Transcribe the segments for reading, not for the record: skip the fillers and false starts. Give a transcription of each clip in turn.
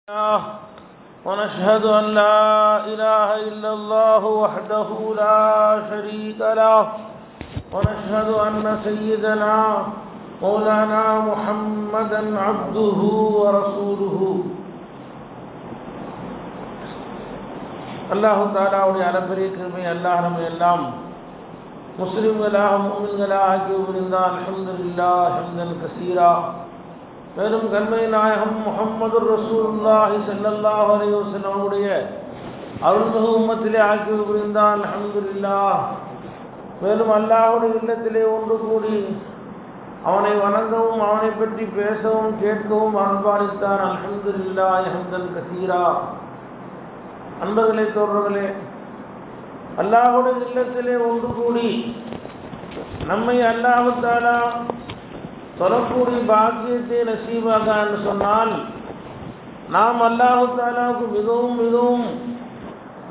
ونشهد أن لا إله إلا الله وحده لا شريك له ونشهد أن سيدنا مولانا محمدا عبده ورسوله அல்லாஹு தஆலாவுடைய அளப்பரிய கிருபை அல்லாஹ் நம்ம எல்லாம் முஸ்லிம்களாக முஃமின்களாக ஆக்கி புரிந்தால் அல்ஹம்துலில்லாஹ் ஹம்தன் கஸீரா. மேலும் கண்மை நாயகம் முஹம்மது ரசூலுல்லாஹி ஸல்லல்லாஹு அலைஹி வஸல்லம் உடைய அருள்மிகு உம்மத்திலே ஆக்கி புரிந்தால் அல்ஹம்துலில்லாஹ். மேலும் அல்லாஹ்வுடைய இல்லத்திலே ஒன்று கூடி அவனை வணங்கவும் அவனை பற்றி பேசவும் கேட்கவும் அன்பாளித்தான். அல்ஹம்துலில்லாஹ் ஹம்தன் கஸீரா. அன்பர்களே, தோழர்களே, அல்லாஹ்வுடைய இல்லத்திலே ஒன்று கூடி நம்மை அல்லாஹ் தஆலா தொழக்கூடிய பாக்கியத்தை நசீபாக என்று சொன்னால் நாம் அல்லாஹ் தஆலாவுக்கு மிகவும் மிகவும்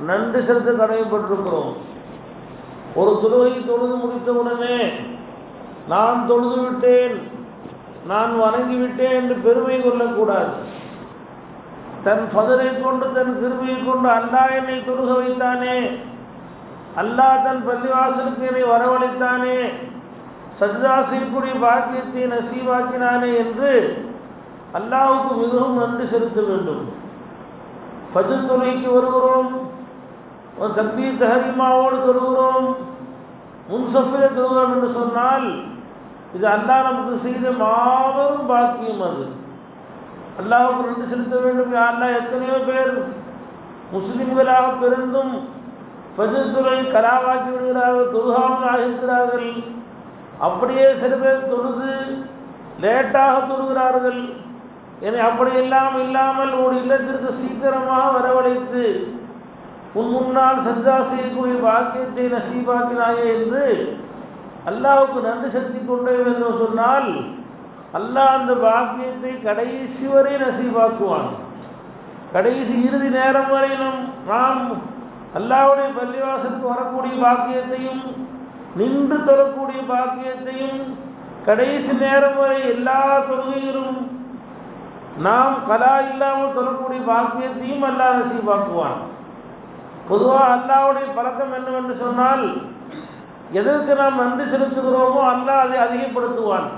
நன்றி செலுத்த கடமைப்பட்டிருக்கிறோம். ஒரு தொழுகை தொழுது முடித்தவுடனே நான் தொழுது விட்டேன், நான் வணங்கிவிட்டேன் என்று பெருமை கொள்ளக்கூடாது. தன் ஃபதலை கொண்டு தன் கிருபையை கொண்டு அல்லாஹ் என்னை தொழுக வைத்தானே, அல்லாஹ் தன் பள்ளிவாசலுக்கு என்னை வரவழைத்தானே, சஜ்தா செய்யக்கூடிய பாக்கியத்தை நசீவாக்கினானே என்று அல்லாஹ்வுக்கு மிகவும் நன்றி செலுத்த வேண்டும். ஃபஜ்ர் தொழுகைக்கு வருகிறோம், ஒரு தக்பீர் தஹரீமாவோடு தொழுகிறோம், முன்சஃபிலே தொழுகிறோம் என்று சொன்னால் இது அல்லாஹ் நமக்கு செய்த மாபெரும் பாக்கியம். அது அல்லாஹ்வுக்கு நன்றி செலுத்த வேண்டும். அல்லாஹ் எத்தனையோ பேர் முஸ்லிம்களாக பிறந்தும் ஃபஜ்ர் தொழுகை கலாவாக்கி விடுகிறார்கள், தொழுகாமல் ஆகியிருக்கிறார்கள். அப்படியே சில பேர் தொழுது லேட்டாக தொழுகிறார்கள். என அப்படியெல்லாம் இல்லாமல் ஒரு இல்லத்திற்கு சீக்கிரமாக வரவழைத்து உன் முன்னால் சஜ்தா செய்யக்கூடிய பாக்கியத்தை நசீபாக்கினாயே என்று அல்லாஹ்வுக்கு நன்றி செலுத்திக் கொண்டே என்று சொன்னால் அல்லாஹ் அந்த பாக்கியத்தை கடைசி வரை நசீபாக்குவான். கடைசி இறுதி நேரம் வரை நாம் அல்லாஹ்வுடைய பள்ளிவாசலுக்கு வரக்கூடிய பாக்கியத்தையும் நின்று தொழக்கூடிய பாக்கியத்தையும் கடைசி நேரம் வரை எல்லா தொழுகையிலும் நாம் கலா இல்லாமல் தொழக்கூடிய பாக்கியத்தையும் அல்லாஹ் நசீபாக்குவான். பொதுவாக அல்லாஹ்வுடைய பழக்கம் என்னவென்று சொன்னால் எதற்கு நாம் நன்றி செலுத்துகிறோமோ அல்லாஹ் அதை அதிகப்படுத்துவான்.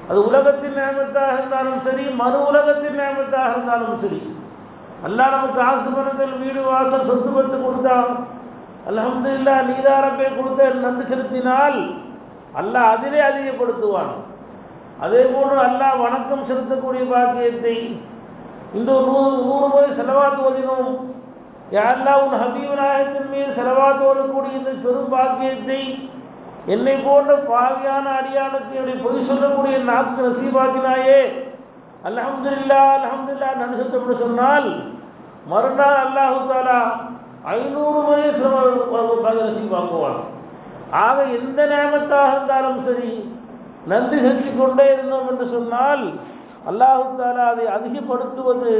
அது உலகத்தின் நியமத்தாக இருந்தாலும் சரி, மறு உலகத்தின் நியமத்தாக இருந்தாலும் சரி. அல்லாஹ் நமக்கு ஆசு பணத்தில் வீடு வாசல் சொத்து பத்து கொடுத்தான், அல்ஹம்துலில்லாஹ் நீதாரப்பை கொடுத்த நன்றி செலுத்தினால் அல்லாஹ் அதிலே அதிகப்படுத்துவான். அதே போன்று அல்லாஹ் வணக்கம் செலுத்தக்கூடிய பாக்கியத்தை இந்த 100 போய் செலவாத்து ஓதினோம், யாரெல்லாம் உன் ஹபீப் நாயகத்தின் மீது செலவாத்து ஓதக்கூடிய இந்த பெரும் பாக்கியத்தை என்னை போன்ற பாவியான அடியானுக்கு என்னுடைய பொய் சொல்லக்கூடிய நாக்கு நசீபாக்கினாயே, அல்ஹம்துலில்லாஹ் அல்ஹம்துலில்லாஹ் நன்றி செலுத்த சொன்னால் மறுநாள் அல்லாஹு தஆலா 500 முறை நசீபாக்குவான். ஆக எந்த நியமத்தாக இருந்தாலும் சரி நன்றி செலுத்திக் கொண்டே இருந்தோம் என்று சொன்னால் அல்லாஹு தஆலா அதை அதிகப்படுத்துவது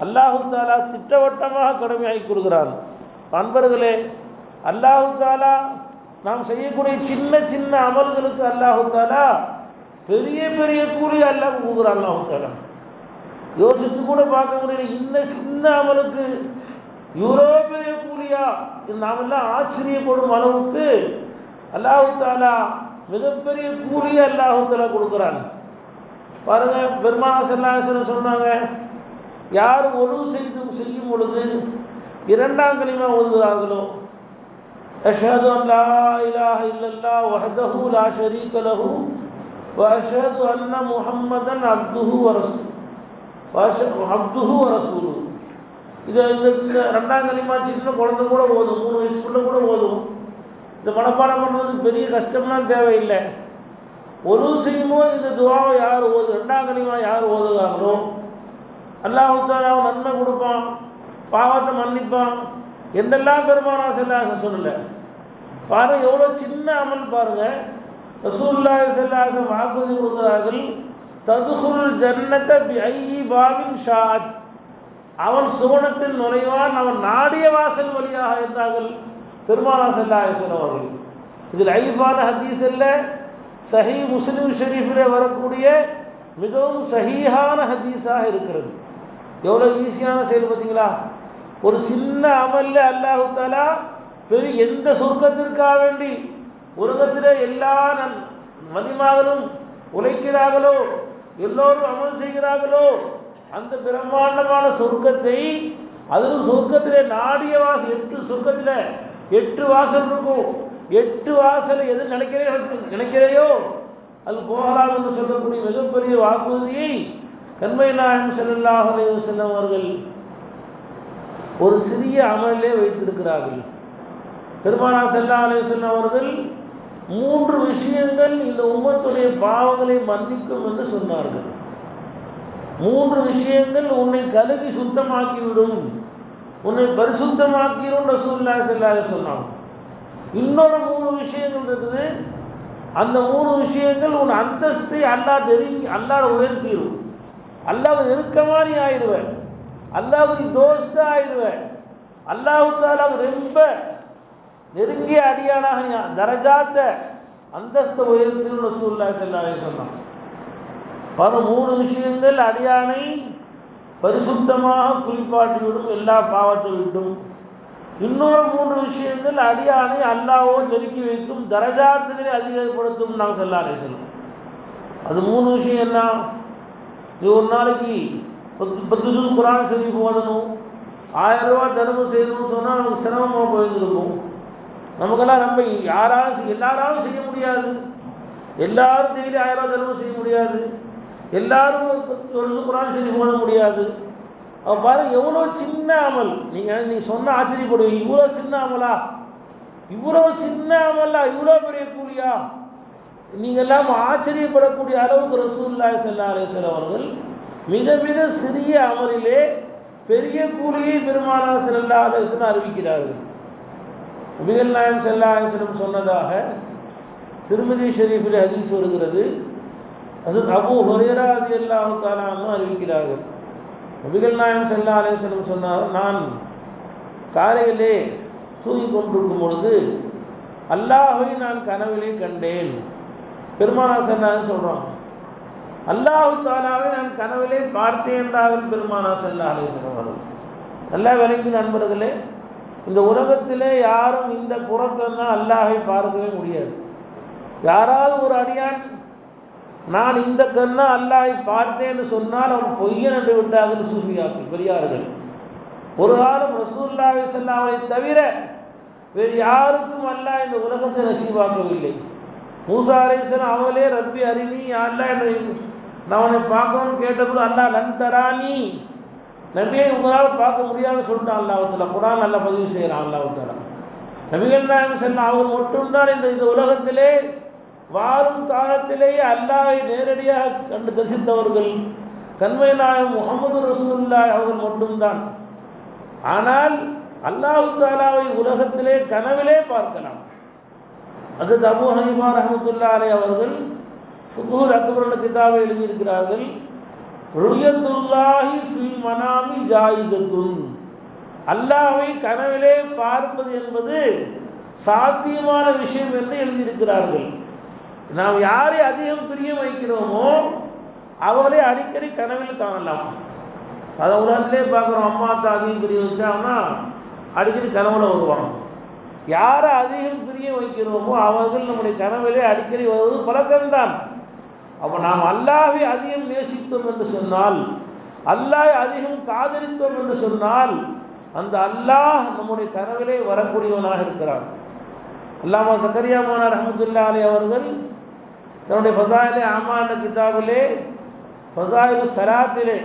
அல்லாஹு தஆலா திட்டவட்டமாக கடமையாக்கி கொடுக்கிறான். அன்பர்களே, அல்லாஹு தஆலா நாம் செய்யக்கூடிய சின்ன சின்ன அமல்களுக்கு அல்லாஹு தஆலா பெரிய பெரிய கூலி அல்லாஹ் கொடுக்குறான். அல்லாஹு தஆலா யோசித்து கூட பார்க்க முடியல, இந்த சின்ன அமலுக்கு இவ்வளோ பெரிய கூலியா? நாமெல்லாம் ஆச்சரியப்படும் அளவுக்கு அல்லாஹு தஆலா மிகப்பெரிய கூலியை அல்லாஹு தஆலா கொடுக்குறான். பாருங்க, பெருமானார் ஸல்லல்லாஹு அலைஹி வஸல்லம் சொன்னாங்க, யார் ஒழுவு செய்யும் பொழுது 2ஆம் கலிமா ஓதுகிறார்களோ, அஷ்ஹது அன் லா இலாஹ இல்லல்லாஹ் வஹ்தஹு லா ஷரீக லஹு வ அஷ்ஹது அன்ன முஹம்மதன் அப்துஹு வ ரசூலுஹு. இது 2ஆம் கலிமா சின்ன குழந்தை கூட ஓதும், 3 வயசுக்குள்ள கூட ஓதும். இந்த மனப்பாடம் பண்ணுறதுக்கு பெரிய கஷ்டம்லாம் தேவையில்லை. ஒரு செய்யும்போது இந்த துவாவை யார் 2ஆம் கலிமா யார் ஓதுகிறாங்களோ அல்லாஹ் தஆலா நன்மை கொடுப்பான், பாவத்தை மன்னிப்பான் என்றெல்லாம் பெருமானார் ஸல்லல்லாஹு அலைஹி வஸல்லம் சொல்லல. பாருங்க, எவ்வளோ சின்ன அமல் பாருங்க. ரசூலுல்லாஹி ஸல்லல்லாஹு அலைஹி வஸல்லம் வாக்குறுதி கொடுக்கிறார்கள், ததுகுல் ஜன்னத பிஐ பாபின் ஷாஅத், அவன் சுவனத்தில் நுழைவான் அவன் நாடிய வாசல் வழியாக என்றார்கள் பெருமானார் ஸல்லல்லாஹு அலைஹி வஸல்லம் அவர்கள். இதில் ஐஃபான ஹதீஸ் அல்ல, சஹீஹ் முஸ்லிம் ஷரீஃபிலே வரக்கூடிய மிகவும் சஹீஹான ஹதீஸாக இருக்கிறது. எவ்வளோ ஈஸியான செயல் பார்த்தீங்களா? ஒரு சின்ன அமல்ல அல்லாஹ் தஆலா பெரிய எந்த சொர்க்கத்திற்காக வேண்டி உலகத்திலே எல்லா மதிமாகளும் உழைக்கிறார்களோ, எல்லோரும் அமல் செய்கிறார்களோ, அந்த பிரம்மாண்டமான சொர்க்கத்தை, அதிலும் சொர்க்கத்திலே நாடிய வாசல் 8 சொர்க்கத்தில் 8 வாசல் இருக்கும். 8 வாசல் எது நினைக்கிறையோ அது போகலாம் என்று சொல்லக்கூடிய மிகப்பெரிய வாக்குறுதியை கண்மை நாயகம் ஸல்லல்லாஹு அலைஹி வஸல்லம் அவர்கள் ஒரு சிறிய அமலிலே வைத்திருக்கிறார்கள். பெருமானார் ஸல்லல்லாஹு அலைஹி வஸல்லம் அவர்கள் 3 விஷயங்கள் இந்த உம்மத்துடைய பாவங்களை மன்னிக்கும் என்று சொன்னார்கள். 3 விஷயங்கள் உன்னை கழுவி சுத்தமாக்கிவிடும், உன்னை பரிசுத்தமாக்கிடும் ரசூலுல்லாஹி ஸல்லல்லாஹு அலைஹி வஸல்லம் சொன்னாங்க. இன்னொரு 3 விஷயங்கள் இருக்குது. அந்த 3 விஷயங்கள் உன் அந்தஸ்தை அல்லாஹ் உயர்த்திடும். அல்லாஹ் நெருக்கமா நீ ஆயிடுவேன், அல்லாஹ் தோஸ்தா ஆயிடுவேன், அல்லாஹ் தஆலா ரொம்ப நெருங்கிய அடியானாக தரஜாத்த அந்தஸ்தை உயர்த்திடும் ரசூலுல்லாஹி ஸல்லல்லாஹு அலைஹி வஸல்லம். 3 விஷயங்கள் அடியானை பரிசுத்தமாக குளிப்பாட்டிவிடும், எல்லா பாவத்தை விட்டும். இன்னொரு 3 விஷயங்கள் அடியானை அல்லாஹ்வோ நெருக்கி வைக்கும், தரஜாத்துகளை அதிகப்படுத்தும். நாங்கள் ஸல்லல்லாஹு அலைஹி வஸல்லம் அது 3 விஷயம் என்ன? நீ ஒரு நாளைக்கு 10 ஜுஸ் குர்ஆன் ஷரீஃப் ஓதணும், 1000 ரூபாய் தர்மம் செய்யணும்னு சொன்னால் நமக்கு சிரமமாக போயிருக்கும். நமக்கெல்லாம் நம்ம எல்லாராலும் செய்ய முடியாது, எல்லாரும் டெய்லி 1000 ரூபாய் தர்மம் செய்ய முடியாது, எல்லாரும் ஒரு குர்ஆன் ஷரீஃப் ஓத முடியாது. அப்போ பாருங்க எவ்வளோ சின்ன அமல். நீ சொன்ன ஆச்சரியப்படுவீங்க, இவ்வளோ சின்ன அமலா, இவ்வளோ சின்ன அமலா, இவ்வளோ பெரிய கூலியா? நீங்கள் எல்லாம் ஆச்சரியப்படக்கூடிய அளவுக்கு ரசூலுல்லாஹி ஸல்லல்லாஹு அலைஹி வஸல்லம் அவர்கள் மிக மிக சிறிய அமலிலே பெரிய கூலியை பெருமானார் ஸல்லல்லாஹு அலைஹி வஸல்லம் அறிவிக்கிறார்கள். நபிகள் நாயகம் ஸல்லல்லாஹு அலைஹி வஸல்லம் சொன்னதாக திருமிதி ஷரீஃபில் ஹதீஸ் வருகிறது. அது அபூ ஹுரைரா ரலியல்லாஹு தஆலா அன்ஹு அறிவிக்கிறார்கள். நபிகள் நாயகம் ஸல்லல்லாஹு அலைஹி வஸல்லம் சொன்னார், நான் காலையிலே தூங்கிக் கொண்டிருக்கும் பொழுது அல்லாஹ்வை நான் கனவிலே கண்டேன். பெருமானார் ஸல்லல்லாஹு சொல்றாங்க, அல்லாஹ் தஆலாவை நான் கனவிலே பார்த்தேன் என்றார்கள் பெருமானார் ஸல்லல்லாஹு அலைஹி வஸல்லம். நல்லா விளங்கி நண்பர்களே, இந்த உலகத்திலே யாரும் இந்த புறக்கன்னா அல்லாஹை பார்க்கவே முடியாது. யாராவது ஒரு அடியான் நான் இந்த கண்ணா அல்லாஹை பார்த்தேன்னு சொன்னால் அவன் பொய்யன் என்று விட்டார்கள் சூஃபியாக்கள் பெரியார்கள். ஒரு காலம் ரசூலுல்லாஹி ஸல்லல்லாஹு அலைஹி தவிர வேறு யாருக்கும் அல்லாஹ் இந்த உலகத்தை நசீபாக்கவில்லை. மூசா அலைஹிஸ்ஸலாம் அவங்களே ரப்பி அரினி அல்லாஹ் நான் அவனை பார்க்கணும்னு கேட்டபோது அல்லாஹ் லன் தரானி, நபியை உங்களால் பார்க்க முடியாதுன்னு சொல்லிட்டான். அல்லாஹ் தஆலா குர்ஆன் நல்லா பதிவு செய்கிறான். அல்லாஹ் தஆலா நபிகள் நாயகம் ஸல்லல்லாஹு அவங்க மட்டும்தான் இந்த உலகத்திலே வாழும் காலத்திலேயே அல்லாஹ்வை நேரடியாக கண்டு தரிசித்தவர்கள் கண்மை நாயகம் முஹம்மது ரசூலுல்லாஹி அவர்கள் மட்டும்தான். ஆனால் அல்லாஹ் தஆலாவை உலகத்திலே கனவிலே பார்க்கலாம். அது அபூ ஹனீஃபா ரஹ்மத்துல்லாஹி அலைஹி அவர்கள் ஃபுதுல் அக்பர் என்ற கிதாபை எழுதியிருக்கிறார்கள். ருயத்துல்லாஹி ஃபில் மனாமி ஜாயிதத்துன், அல்லாஹ்வை கனவிலே பார்ப்பது என்பது சாத்தியமான விஷயம் என்று எழுதியிருக்கிறார்கள். நாம் யாரை அதிகம் பிரியம் வைக்கிறோமோ அவளை அடிக்கடி கனவில் காணலாம். அதை உலகத்திலே பார்க்குறோம். அம்மா அதிகம் பிரியம் வச்சாங்கன்னா அடிக்கடி கனவுல வருவாங்க. யாரை அதிகம் பிரியம் வைக்கிறோமோ அவர்கள் நம்முடைய கனவிலே அடிக்கடி வருவது பழக்கம்தான். அப்போ நாம் அல்லாஹ்வை அதிகம் நேசித்தோம் என்று சொன்னால், அல்லாஹ் அதிகம் காதலித்தோம் என்று சொன்னால், அந்த அல்லாஹ் நம்முடைய கனவிலே வரக்கூடியவனாக இருக்கிறான். அல்லாமா ஜக்கரியா மௌலானா ரஹ்மத்துல்லாஹி அலைஹி அவர்கள் தன்னுடைய ஃபஸாயிலே ஆமா என்ற கிதாபிலே ஃபஸாயிலு ஸலாத்திலே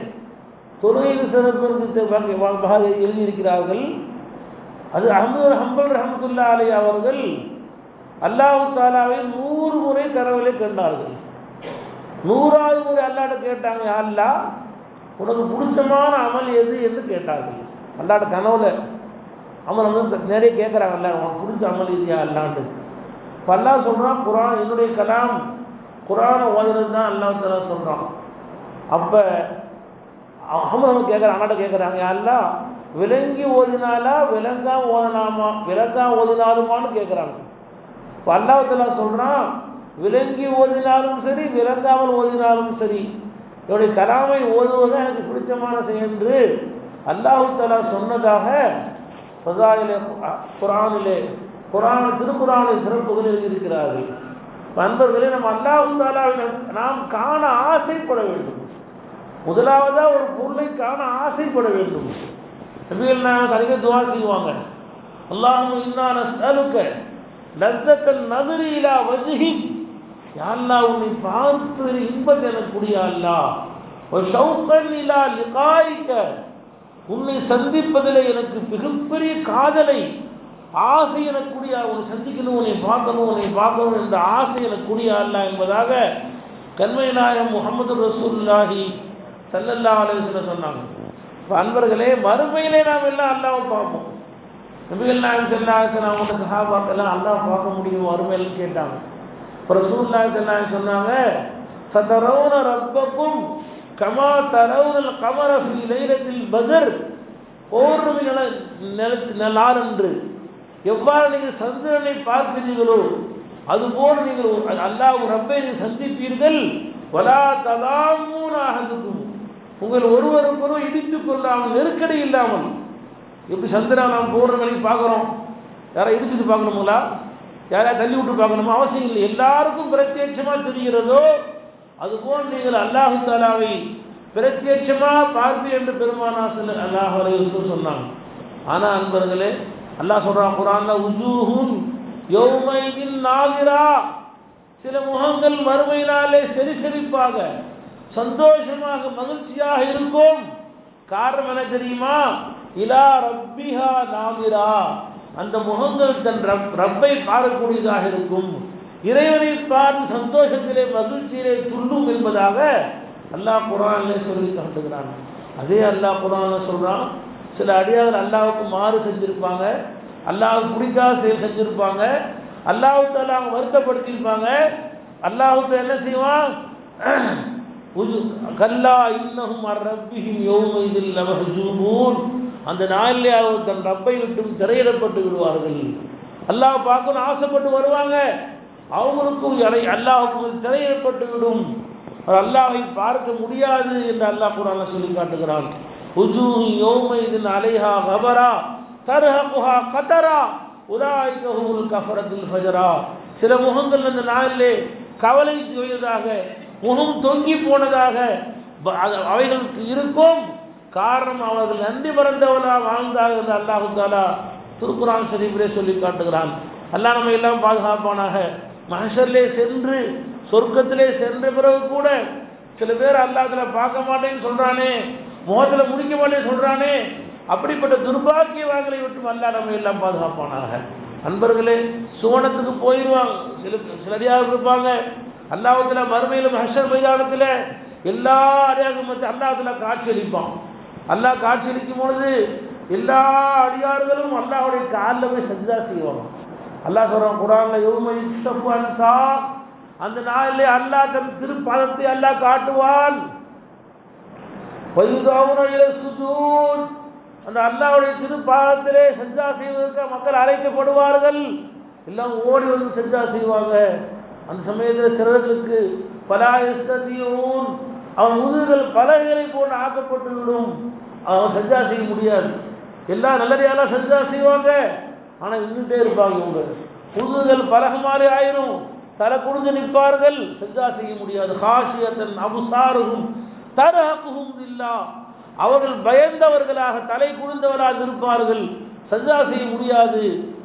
தொழுகையின் சிறப்பு எழுதியிருக்கிறார்கள். அது அஹ்மது ஹம்பல் ரஹ்மத்துல்லாஹி அலைஹி அவர்கள் அல்லாஹ் தஆலாவை 100 முறை கனவிலே கண்டார்கள். 100வது முறை அல்லாஹ்ட்ட கேட்டாங்க, யா அல்லாஹ் உனக்கு பிடிச்சமான அமல் எது என்று கேட்டார்கள். அல்லாஹ்ட்ட கனவுல அமல் வந்து நிறைய கேட்குறாங்கல்ல, உனக்கு பிடிச்ச அமல் இது யா அல்லாஹ்ட்டு. இப்போ அல்லாஹ் சொல்கிறான், குர்ஆன் என்னுடைய கலாம், குர்ஆனை ஓதுறது தான் அல்லாஹ் தஆலா சொல்கிறான். அப்போ அவங்க கேட்குறாங்க, அல்லாஹ்ட்ட கேட்குறாங்க, யா அல்லாஹ் விளங்கி ஓதினாலா விளங்காம ஓதலாமா, விளங்காம ஓதினாலுமான்னு கேட்குறாங்க. இப்போ அல்லாஹ் தஆலா சொல்கிறான், விளங்கி ஓதினாலும் சரி விளங்காமல் ஓதினாலும் சரி என்னுடைய கலாமை ஓதுவது எனக்கு பிடித்தமான செயல் என்று அல்லாஹ் தஆலா சொன்னதாக குர்ஆனிலே திருக்குர்ஆனில் சிறப்புகளில் இருக்கிறார்கள். அன்பர்களே, நம்ம அல்லாஹ் தஆலாவை நாம் காண ஆசைப்பட வேண்டும். முதலாவதா ஒரு பொருளை காண ஆசைப்பட வேண்டும். நபிகள் நாயகம் அதிக துஆ செய்வாங்க. அல்லாஹும்ம இன்னா நஸ்அலுக லஸ்ஸத்தன் நஸ்ரி இலா வஜ்ஹிக், யா அல்லாஹ் உன்னை பார்த்து இன்பம் எனக்கூடிய அல்லாஹ், வ ஷௌகன் இலா லிகாயிக, உன்னை சந்திப்பதிலே எனக்கு மிகப்பெரிய காதலை ஆசை எனக்கூடிய, உன்னை சந்திக்கணும், உன்னை பார்க்கணும் என்ற ஆசை எனக்கூடிய அல்லாஹ் என்பதாக கண்மை நாயகம் முஹம்மது ரசூலுல்லாஹி ஸல்லல்லாஹு அலைஹி வஸல்லம் சொன்னாங்க. இப்போ அன்பர்களே, மறுமையிலே நாம் எல்லாம் அல்லாஹ்வை பார்ப்போம். நபிகள் நாயகம் ஸல்லல்லாஹு அலைஹி வஸல்லம் அவங்க சஹாபாக்கள் அல்லாஹ் பார்க்க முடியும் மறுமையில் கேட்டாங்க. இப்போ ரசூலுல்லாஹி ஸல்லல்லாஹு அலைஹி வஸல்லம் சொன்னாங்க, சதரவுன ரப்பக்கும் கமா தரவுனல் கமர ஃபீ லைலத்தில் பத்ர், பௌர்ணமி நாளன்று எவ்வாறு நீங்கள் சந்திரனை பார்க்கிறீர்களோ அதுபோல் நீங்கள் அல்லாஹ் ரப்பை சந்திப்பீர்கள். வலா தலாமூன அஹதுக்கும், உங்கள் ஒருவருக்கொருவர் இடித்துக் கொள்ளாமல், நெருக்கடி இல்லாமல். எப்படி சந்திரன் நாம் பௌர்ணமி பார்க்குறோம், யாரை இடிச்சுட்டு பார்க்கணுங்களா, யாரையா தள்ளி விட்டு பார்க்கணுமா? அவசியம் இல்லை. எல்லாருக்கும் பிரத்யட்சமாக தெரிகிறதோ அதுபோல் நீங்கள் அல்லாஹ் தஆலாவை பிரத்யட்சமாக பார்ப்பீர்கள் என்று பெருமானார் ஸல்லல்லாஹு அலைஹி வஸல்லம் சொன்னாங்க. ஆனால் அன்பர்களே, அல்லாஹ் சொல்றான் குர்ஆன்ல, உஜூஹுன் யௌமைதின் நாதிரா, சில முகங்கள் மறுமையினாலே செறிப்பாக சந்தோஷமாக மகிழ்ச்சியாக இருக்கும். காரணம் என்ன தெரியுமா? இலா ரப்பிஹா நாதிரா, அந்த முகங்கள் தன் ரப்பை பார்க்கக்கூடியதாக இருக்கும், இறைவனை பார்த்து சந்தோஷத்திலே மகிழ்ச்சியிலே துள்ளும் என்பதாக அல்லாஹ் குர்ஆனிலே சொல்லி காட்டுகிறான். அதே அல்லாஹ் குர்ஆனில் சொல்றான், சில அடியார்கள் அல்லாஹ்வுக்கு மாறு செஞ்சிருப்பாங்க, அல்லாஹ்வுக்கு பிடிக்காத செயல் செஞ்சிருப்பாங்க, அல்லாஹ் தஆலா அவங்க வருத்தப்படுத்தியிருப்பாங்க. அல்லாஹ் என்ன செய்வான்? கல்லா இன்னஹும் அர் ரப்பிஹிம் யௌமைதில் லமஹ்ஜூபூன், அந்த நாளிலே அவர் தன் ரப்பை விட்டும் திரையிடப்பட்டு விடுவார்கள். அல்லாஹ் பார்க்கணும் ஆசைப்பட்டு வருவாங்க, அவங்களுக்கும் அல்லாஹ்வுக்கும் திரையிடப்பட்டு விடும், அல்லாஹ்வை பார்க்க முடியாது என்று அல்லாஹ் குர்ஆனில் சொல்லி காட்டுகிறான். உஜூஹு யௌமைதின் அலைஹா கபரா தர்ஹகுஹா கதரா உலாயிக ஹுமுல் கஃபரத்துல் ஃபஜரா, சில முகங்கள் அந்த நாளிலே கவலை செய்ததாக, முகம் தொங்கி போனதாக அவைகளுக்கு இருக்கும். காரணம் அவர்கள் நன்றி மறந்தவர்களாக வாழ்ந்தார்கள் என்று அல்லாஹ் தஆலா திருக்குர்ஆன் ஷரீஃபிலே சொல்லி காட்டுகிறான். அல்லாஹ் நம்ம எல்லாம் பாதுகாப்பானாக. மஹ்ஷரிலே சென்று சொர்க்கத்திலே சென்ற பிறகு கூட சில பேர் அல்லாஹ் தஆலா பார்க்க மாட்டேன்னு சொல்றானே, முகத்தில் முடிக்க மாட்டேன்னு சொல்றானே, அப்படிப்பட்ட துர்பாக்கியவான்களை விட்டு அல்லாஹ் நம்ம எல்லாம் பாதுகாப்பானாக. அன்பர்களே, சுவனத்துக்கு போயிடுவாங்க, சில அடியார்கள் இருப்பாங்க. அல்லாஹ் தஆலா மறுமையில் மஹ்ஷர் மைதானத்தில் எல்லா அடியார்களும் அல்லாஹ் தஆலா காட்சியளிப்பான். அல்லாஹ் காட்சியளிக்கும் பொழுது எல்லா அடியார்களும் அல்லாஹ்வுடைய காலில் போய் சஜ்தா செய்வாங்க. அல்லாஹ் சொல்றான் குர்ஆனில், யௌம யுக்ஷஃபு அன் சாக், அந்த நாளிலே அல்லாஹ் தன் திருப்பாதத்தை அல்லாஹ் காட்டுவான். வயுதவுன இல சுஜூத், அந்த அல்லாஹ்வுடைய திருப்பாதத்திலே சஜ்தா செய்வதற்கு மக்கள் அழைக்கப்படுவார்கள். எல்லாம் ஓடி வந்து சஜ்தா செய்வாங்க. அந்த சமயத்தில் சிலர்களுக்கு பலா யஸ்ததியூன், அவன் முதுகுகள் பலகைகளை போன்று ஆக்கப்பட்டு விடும், அவன் சஜ்ஜா செய்ய முடியாது. எல்லா நல்லடியாலாம் சஜ்ஜா செய்வாங்க, ஆனால் நின்றுட்டே இருப்பாங்க. இவங்க முதுகுகள் பலகை மாதிரி ஆயிரும், தலை குடிஞ்சு நிற்பார்கள், சஜ்ஜா செய்ய முடியாது. ஹாஷியத்தன் அபுசாருகும் தர்ஹகுஹும் தில்லாஹ், அவர்கள் பயந்தவர்களாக தலை குனிந்தவராக இருப்பார்கள், சஜ்ஜா செய்ய முடியாது.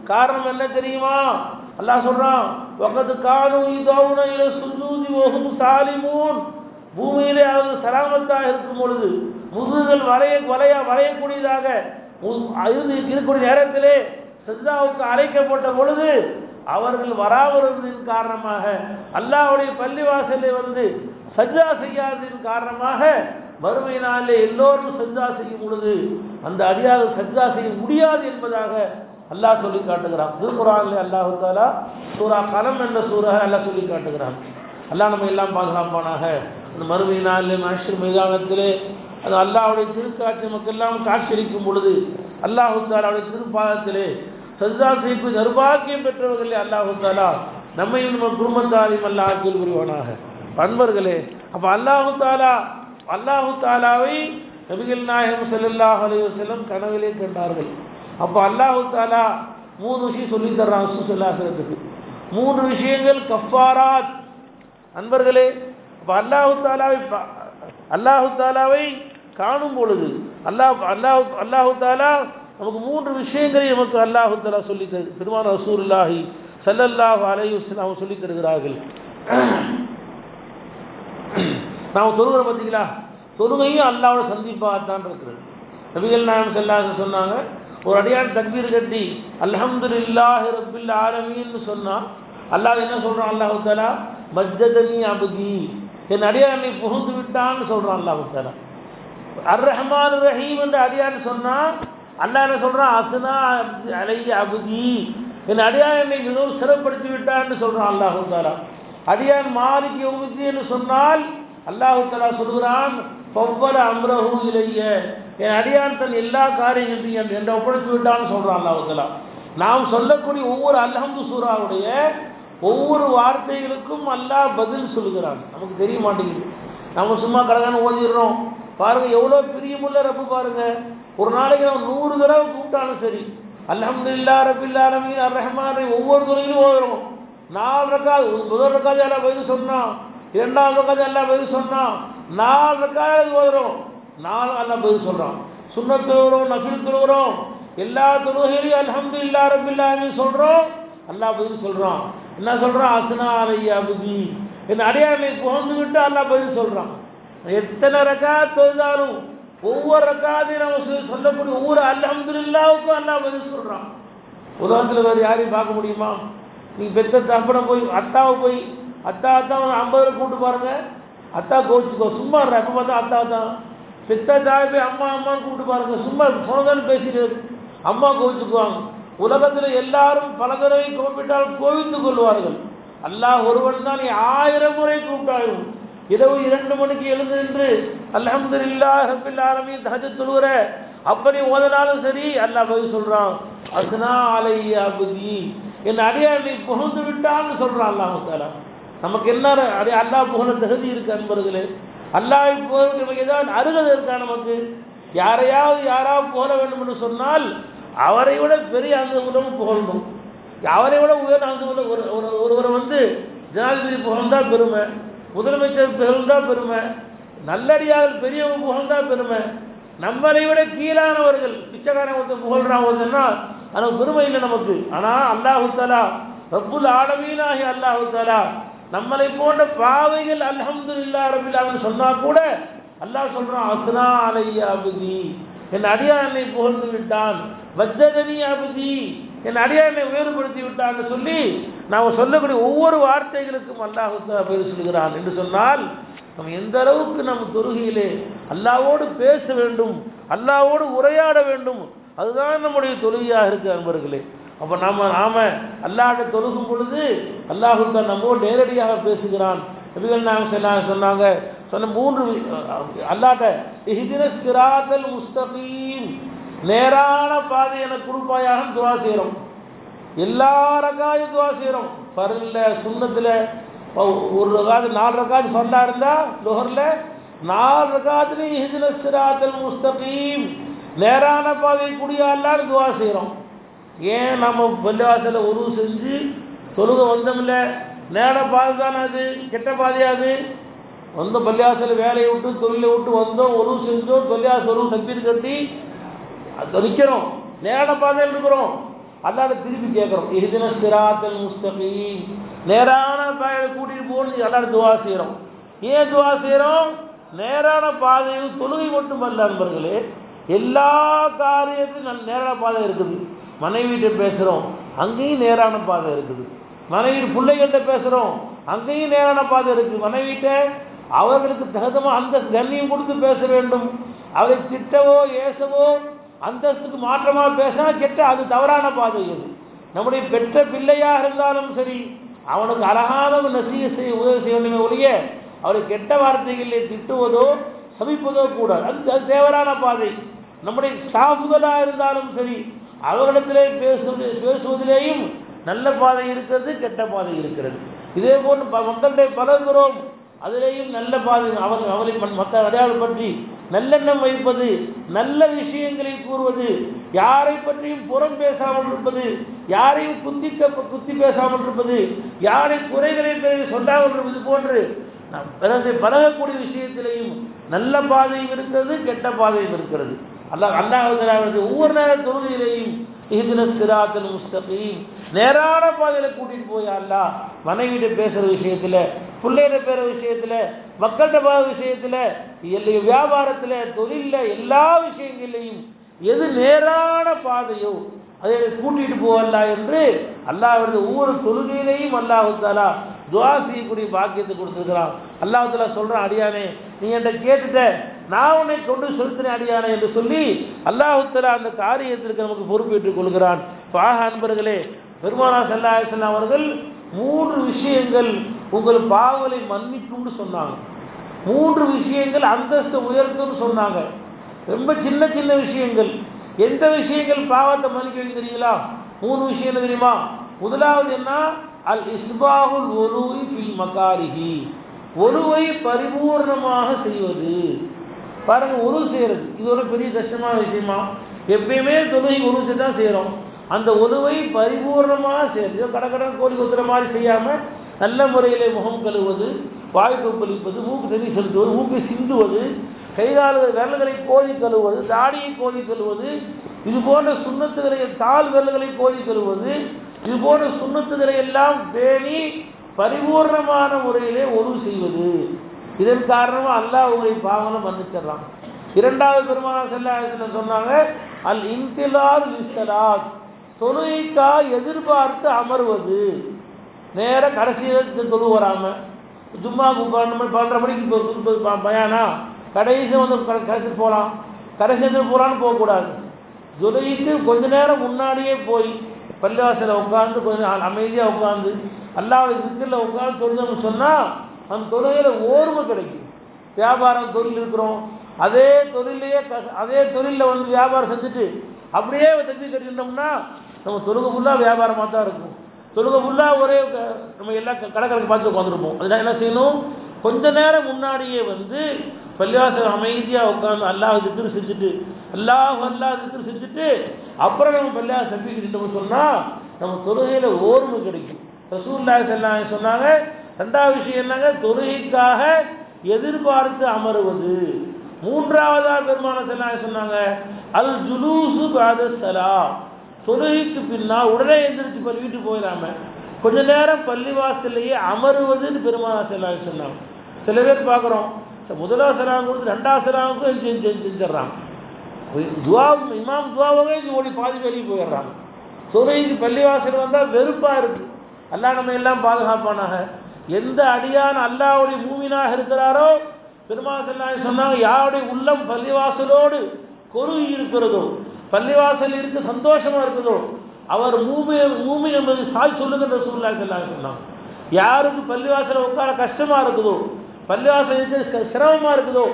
காரணம் என்ன தெரியுமா? அல்லாஹ் சொல்றான், வகத் கானு யதவுன இல சுஜூதி வஹும் சாலிமூன், பூமியிலே அவர்கள் சலாமத்தாக இருக்கும் பொழுது, முதுகுகள் வளையக்கூடியதாக இருக்கக்கூடிய நேரத்திலே சஜ்தாவுக்கு அழைக்கப்பட்ட பொழுது அவர்கள் வராமலின் காரணமாக, அல்லாஹ்வுடைய பள்ளிவாசலை வந்து சஜ்தா செய்யாததின் காரணமாக மறுமை நாளிலே எல்லோரும் சஜ்தா செய்யும் பொழுது அந்த அடியார்கள் சஜ்தா செய்ய முடியாது என்பதாக அல்லாஹ் சொல்லி காட்டுகிறான். திருக்குர்ஆனிலே அல்லாஹ் தஆலா சூரா கலம் என்ற சூரா அல்லாஹ் சொல்லி காட்டுகிறான். அல்லாஹ் நம்ம எல்லாம் பாதுகாப்பானாக. அந்த மறுமை நாளிலே மஹ்ஷர் மைதானத்திலே அது அல்லாஹ்வுடைய திருக்காட்சி மக்கெல்லாம் காட்சியளிக்கும் பொழுது அல்லாஹ் தஆலாவுடைய திருப்பாதத்திலே சஜ்தா செய்து நிர்பாக்கியம் பெற்றவர்களே அல்லாஹ் தஆலா நம்மையும் நம்ம குடும்பத்தாரையும் அல்லாஹ் ஆக்கில் புரிவானாக. அன்பர்களே, அப்போ அல்லாஹ் தஆலா அல்லாஹு தாலாவை நபிகள் நாயகம் ஸல்லல்லாஹு அலைஹி வஸல்லம் கனவிலே கண்டார்கள். அப்போ அல்லாஹு தாலா 3 விஷயம் சொல்லி தர்றான் ரசூலுல்லாஹ்வுக்கு. 3 விஷயங்கள் கஃபாராத். அன்பர்களே, அப்போ அல்லாஹு தாலாவை காணும் பொழுது அல்லாஹு தாலா நமக்கு 3 விஷயங்களை நமக்கு அல்லாஹு தாலா சொல்லி பெருமான ரசூலுல்லாஹி ஸல்லல்லாஹு அலைஹி வஸல்லம் சொல்லி தருகிறார்கள். நாம் தொழுகிற பார்த்தீங்களா, தொழுகையும் அல்லாவோட சந்திப்பாகத்தான் இருக்கிறது. நபிகள் நாயகம் ஸல்லல்லாஹு அலைஹி வஸல்லம் சொன்னாங்க, ஒரு அடியான் தக்பீர் கட்டி அல்ஹம்துலில்லாஹி ரப்பில் ஆலமீன்னு சொன்னா அல்லாஹ் என்ன சொல்றான்? அல்லாஹு தஆலா மஜ்ஜதனி அப்தி, என் அடியானை புகுந்து விட்டான்னு சொல்றான் அல்லாஹு தஆலா. அர் ரஹ்மான் ரஹீம் என்று அடியான் சொன்னா அல்லாஹ் என்ன சொல்றான்? அஸ்னா அலைய அப்தி, என் அடியானை மிகவும் சிறப்படுத்தி விட்டான்னு சொல்றான் அல்லாஹு தஆலா. அடியான் மாலிக் யௌமித்தீன் சொன்னால் அல்லாஹு தஆலா சொல்கிறான் ஃபவ்வல அம்ரஹு இலைய, என் அடியான் தன் எல்லா காரியங்களையும் என்ற ஒப்படைத்து விட்டான்னு சொல்றான் அல்லாஹு தஆலா. நாம் சொல்லக்கூடிய ஒவ்வொரு அல்ஹம்து சூராவுடைய ஒவ்வொரு வார்த்தைகளுக்கும் அல்லாஹ் பதில் சொல்லுகிறான். நமக்கு தெரிய மாட்டேங்குது, நம்ம சும்மா கடகான ஓதிடுறோம். பாருங்க எவ்வளோ பிரியமுள்ள ரப்பு பாருங்க. ஒரு நாளைக்கு நம்ம 100 தடவை கூப்பிட்டாலும் சரி அல்ஹம்துலில்லாஹ் ரப்பில் ஆலமீன் அர் ரஹ்மான் ஒவ்வொரு துறையிலும் ஓதுறோம். 4 ரக்காத், முதல் ரக்காத் எல்லாம் பதில் சொன்னான், 2வது ரக்காத் எல்லாம் பதில் சொன்னான், 4 ரக்காத் ஓதுறோம், 4 அல்லாஹ் பதில் சொல்றான். சுன்னத் தொழுகிறோம், நஃபில் தொழுகிறோம், எல்லா தொழுகையிலையும் அல்ஹம்துலில்லாஹ் ரப்பில் ஆலமீன் சொல்றோம், அல்லாஹ் பதில் சொல்றான். என்ன சொல்றான்? அஸ்னா அலைய அப்தி, என் அடியானை புகழ்ந்து விட்டு அல்லாஹ் பதில் சொல்றான். எத்தனை ரக்காத் தொழுதாலும் ஒவ்வொரு ரக்காத்தையும் நம்ம சொல்லக்கூடிய ஒவ்வொரு அல்ஹம்துலில்லாஹ்வுக்கும் அல்லாஹ் பதில் சொல்றான். உதாரணத்தில் வேறு யாரையும் பார்க்க முடியுமா? நீங்கள் பெத்த தப்படம் போய் அத்தாவை போய் அத்தா 50 கூப்பிட்டு பாருங்க, அத்தா கோச்சுக்கோ, சும்மா எப்போ பார்த்தா அத்தா தான். பெத்த தாய் போய் அம்மா அம்மான்னு கூப்பிட்டு பாருங்க, சும்மா போனதான்னு பேசிட்டு அம்மா கோவிச்சுக்குவாங்க. உலகத்தில் எல்லாரும் பல தடவை கூப்பிட்டால் கோவித்துக் கொள்வார்கள். அல்லாஹ் ஒருவன் தான் 1000 முறை கூப்பிட்டாலும் இரவு 2 மணிக்கு எழுந்து நின்று அல்ஹம்துலில்லாஹ் ரப்பில் ஆலமீன் தஹஜ்ஜுத் தொழுகிற அப்படி ஓதனாலும் சரி அல்லாஹ் பதில் சொல்றான். அஸ்னா அலைய அப்தி, என் அடியானை புகழ்ந்து விட்டான்னு சொல்றான் அல்லாஹ் தஆலா. நமக்கு என்ன அல்லாஹ் புகழ தகுதி இருக்கு அன்பர்களே? அல்லாஹ் புகழ நமக்கு ஏதாவது அருகதை இருக்கா? நமக்கு யாராவது புகழ வேண்டும் என்று சொன்னால் அவரை விட பெரிய அந்த உலகம் புகழணும், அவரை விட உயர்ந்த அந்த ஒருவரை ஜனாதிபதி புகழ்ந்தா பெருமை, முதலமைச்சர் புகழ்ந்தா பெருமை, நல்லடியார்கள் பெரியவங்க புகழ்ந்தா பெருமை. நம்மளை விட கீழானவர்கள் பிச்சைக்காரன் ஒருத்தர் புகழ்றான் ஒருத்தன்னா அது பெருமை இல்லை நமக்கு. ஆனால் அல்லாஹு தஆலா ரப்புல் ஆலமீனாகி அல்லாஹு தஆலா நம்மளை போன்ற பாவைகள் அல்ஹம்துலில்லாஹ் ரப்பில் ஆலமீன் சொன்னா கூட அல்லாஹ் சொல்றான் அஸ்னா அலைய அப்தி, என் அடியானை புகழ்ந்து விட்டான், வஜ்ஜதனி அப்தி, என் அடியானை வேறுபடுத்தி விட்டான்னு சொல்லி நாம் சொல்லக்கூடிய ஒவ்வொரு வார்த்தைகளுக்கும் அல்லாஹ் தஆலா பதில் சொல்கிறான் என்று சொன்னால் நம்ம எந்த அளவுக்கு நம்ம தொழுகையிலே அல்லாஹ்வோடு பேச வேண்டும், அல்லாஹ்வோடு உரையாட வேண்டும், அதுதான் நம்முடைய தொழுகையாக இருக்கு அன்பர்களே. அப்போ நாம அல்லாஹ்ட்ட தொழுகும் பொழுது அல்லாஹ் தான் நம்மோடு நேரடியாக பேசுகிறான். நபிகள் நாயகம் ஸல்லல்லாஹு அலைஹி வஸல்லம் சொன்ன 3 அல்லாஹ்ட்ட இஹ்தினஸ் ஸிராத்தல் முஸ்தகீம், நேரான பாதை எனக்கு கொடுப்பாயாக துஆ செய்கிறோம். எல்லா ரக்காயும் துஆ செய்கிறோம். ஃபர்ல்ல சுன்னத்தில் ஒரு ரக்காத் 4 ரக்காத் ஃபர்லா இருந்தால் லுஹர்ல 4 ரக்காத்துலையும் இஹ்தினஸ் ஸிராத்தல் முஸ்தகீம், நேரான பாதை குடியா அல்லாஹ்னு துஆ செய்கிறோம். ஏன் நம்ம பள்ளிவாசலில் உருவு செஞ்சு தொழுக வந்தோம்ல, நேர பாதை தானே அது, கெட்ட பாதையாது? பள்ளிவாசலில் வேலையை விட்டு தொழிலை விட்டு வந்தோம், உருவு செஞ்சோம், பள்ளிவாசல் உருவு தக்பீர் கட்டி நிற்கிறோம், நேரான பாதையில் இருக்கிறோம். அல்லாஹ்ட்ட திருப்பி கேட்குறோம் இஹ்தினஸ் ஸிராத்தல் முஸ்தகீம், நேரான பாதையை கூட்டிகிட்டு போகணும்னு அல்லாஹ்ட்ட துஆ செய்கிறோம். ஏன் துஆ செய்கிறோம்? நேரான பாதையில் தொழுகை மட்டுமல்ல அன்பர்களே, எல்லா காரியத்திலும் நேரான பாதை இருக்குது. மனைவிட்ட பேசுகிறோம், அங்கேயும் நேரான பாதை இருக்குது. மனைவி பிள்ளைகிட்ட பேசுகிறோம், அங்கேயும் நேரான பாதை இருக்குது. மனைவிட்ட அவர்களுக்கு தகுந்தமாக அந்த கண்ணியம் கொடுத்து பேச வேண்டும். அவரை திட்டவோ ஏசவோ அந்தஸ்துக்கு மாற்றமாக பேசினா கெட்ட, அது தவறான பாதை. அது நம்முடைய பெற்ற பிள்ளையாக இருந்தாலும் சரி அவனுக்கு அழகான நசீக செய்ய உதவி செய்ய வேண்டுமே ஒழிய அவரை கெட்ட வார்த்தைகளிலே திட்டுவதோ சபிப்பதோ கூடாது. அது தேவரான பாதை. நம்முடைய ஸ்டாஃப்களாக இருந்தாலும் சரி அவர்களிடத்திலே பேசுவதிலேயும் நல்ல பாதை இருக்கிறது, கெட்ட பாதை இருக்கிறது. இதே போன்று மக்களிடையே பழகுகிறோம், அதிலேயும் நல்ல பாதை அவரை மற்ற அடையாளப்படுத்தி நல்லெண்ணம் வைப்பது, நல்ல விஷயங்களை கூறுவது, யாரை பற்றியும் புறம் பேசாமல் இருப்பது, யாரையும் குத்தி பேசாமல் இருப்பது, யாரை குறைகளை சொல்லாமல் இருப்பது போன்று பழகக்கூடிய விஷயத்திலையும் நல்ல பாதையும் இருக்கிறது, கெட்ட பாதையும் இருக்கிறது. அல்லாஹ் ஒவ்வொரு நேர தொழுகையிலையும் இஹ்தினஸ் சிராத்தல் முஸ்தகீம், நேரான பாதையில கூட்டிட்டு போய் அல்லாஹ் மனைவியிட பேசுற விஷயத்துல, பிள்ளைகிட்ட பேசுற விஷயத்துல, மக்கள்கிட்ட பேசுற விஷயத்துல, வியாபாரத்துல, தொழில, எல்லா விஷயங்களையும் எது நேரான பாதையோ அதை கூட்டிட்டு போவல்லா என்று அல்லாஹ் ஒவ்வொரு தொழுகையிலையும் அல்லாஹ் தஆலா துஆ செய்யக்கூடிய பாக்கியத்தை கொடுத்திருக்கிறான். அல்லாஹ் தஆலா சொல்றான், அடியானே நீ என்கிட்ட கேட்டுட்ட, நான் உன்னை கொண்டு செலுத்தினேன் அடியானே என்று சொல்லி அல்லாஹ் தஆலா அந்த காரியத்திற்கு நமக்கு பொறுப்பேற்றுக் கொள்கிறான். அன்பர்களே, பெருமானார் ஸல்லல்லாஹு அலைஹி வஸல்லம் அவர்கள் 3 விஷயங்கள் உங்கள் பாவங்களை மன்னிக்கும்னு சொன்னாங்க. 3 விஷயங்கள் அந்தஸ்து உயர்த்தும்னு சொன்னாங்க. ரொம்ப சின்ன சின்ன விஷயங்கள். எந்த விஷயங்கள் பாவத்தை மன்னிக்க வைக்க தெரியுங்களா? 3 விஷயம் என்ன தெரியுமா? முதலாவது என்ன? அல் இஸ்பாஹுல் வுலூஇ ஃபில் மகாரிஹி, ஒழுவை பரிபூர்ணமாக செய்வது. பாருங்க, ஒழு செய்யறது இது ஒரு பெரிய கஷ்டமான விஷயமா? எப்பயுமே தொழுகை ஒழு செய்து தான் செய்யறோம். அந்த ஒழுவை பரிபூர்ணமாக செய்யறது, கடற்கடன் கோழி கொத்துற மாதிரி செய்யாம நல்ல முறையிலே முகம் கழுவுவது, வாய் கொப்பளிப்பது, மூக்கு தண்ணி செலுத்துவது, மூக்கை சிந்துவது, கைகால்கள் விரல்களை கோழி கழுவுவது, தாடியை கோழி கழுவுவது, இது போன்ற சுண்ணத்துகளை, தாழ் விரல்களை கோழி கழுவுவது, இது போன்ற சுண்ணத்துகளை எல்லாம் பேணி பரிபூர்ணமான முறையிலே ஒழுவு செய்வது. இதன் காரணமா அல்லாஹ் உங்களை பாவங்களை மன்னிச்சிடலாம். இரண்டாவது பெருமானார் ஸல்லல்லாஹு அலைஹி வஸல்லம் சொன்னாங்க, அல் இன்திலார் லிஸ்ஸலாத், தொழுகைக்காக எதிர்பார்த்து அமர்வது. நேர கடைசியில் தொழு வராம ஜும்மா 12 மணிக்கு பயானா கடைசி வந்து கடைசி போகலாம், கடைசி போகலான்னு போகக்கூடாது. தொழுகைக்கு கொஞ்ச நேரம் முன்னாடியே போய் பள்ளிவாசலில் உட்காந்து கொஞ்சம் அமைதியாக உட்காந்து அல்லாஹ்வுடைய திக்ரில் உட்காந்து தொழுதோம்னு சொன்னால் அந்த தொழுகையில் ஓர்மை கிடைக்கும். வியாபாரம் தொழில் இருக்கிறோம், அதே தொழிலில் வந்து வியாபாரம் செஞ்சுட்டு அப்படியே தட்டி கட்டிட்டோம்னா நம்ம தொழுகை ஃபுல்லாக வியாபாரமாக தான் இருக்கும். தொழுகை ஃபுல்லாக ஒரே நம்ம எல்லாம் கடைக்கடைக்கு பார்த்து உட்காந்துருப்போம். அதனால் என்ன செய்யணும்? கொஞ்ச நேரம் முன்னாடியே வந்து பள்ளிவாசல் அமைதியாக உட்காந்து அல்லாஹ் திக்ரு செஞ்சுட்டு அல்லாஹ் திக்ரு செஞ்சுட்டு அப்புறம் நம்ம பள்ளிவாசல் செஞ்சுக்கிட்டோம்னு சொன்னால் நம்ம தொழுகையில் ஓர்மை கிடைக்கும். ரசூலுல்லாஹி ஸல்லல்லாஹு அலைஹி சொன்னாங்க, ரெண்டாவது விஷயம் என்னங்க? தொழுகைக்காக எதிர்பார்த்து அமருவது. மூன்றாவதா பெருமானார் ஸல்லல்லாஹு அலைஹி சொன்னாங்க, அல் ஜுலூசு பஅத ஸலாம், தொழுகைக்கு பின்னால் உடனே எந்திரிச்சு வீட்டுக்கு போயிடாம கொஞ்ச நேரம் பள்ளிவாசல்லையே அமருவதுன்னு பெருமானார் ஸல்லல்லாஹு அலைஹி சொன்னாங்க. சில பேர் பார்க்குறோம், முதலாவது சலாம் கொடுத்து 2வது சலாமுக்கும் செஞ்சிடறாங்க. இமாம் துவாவே ஓடி பாதி வெளியே போயிடுறாங்க. தொழுகைக்கு பள்ளிவாசல் வந்தால் வெறுப்பாக இருக்குது. அல்லாஹ் நம்ம எல்லாம் பாதுகாப்பானாக. எந்த அடியான் அல்லாஹ்வுடைய மூமினாக இருக்கிறாரோ, பெருமானார் ஸல்லல்லாஹு அலைஹி சொன்னாங்க, யாருடைய உள்ளம் பள்ளிவாசலோடு கொருகி இருக்கிறதோ, பள்ளிவாசல் இருக்கு சந்தோஷமா இருக்குதோ, அவர் மூமின் என்பது சாய் சொல்லுகின்ற ரசூலுல்லாஹி ஸல்லல்லாஹு அலைஹி வஸல்லம். யாருக்கு பள்ளிவாசல உட்கார கஷ்டமா இருக்குதோ, பள்ளிவாசல் இருக்கு சிரமமா இருக்குதோ,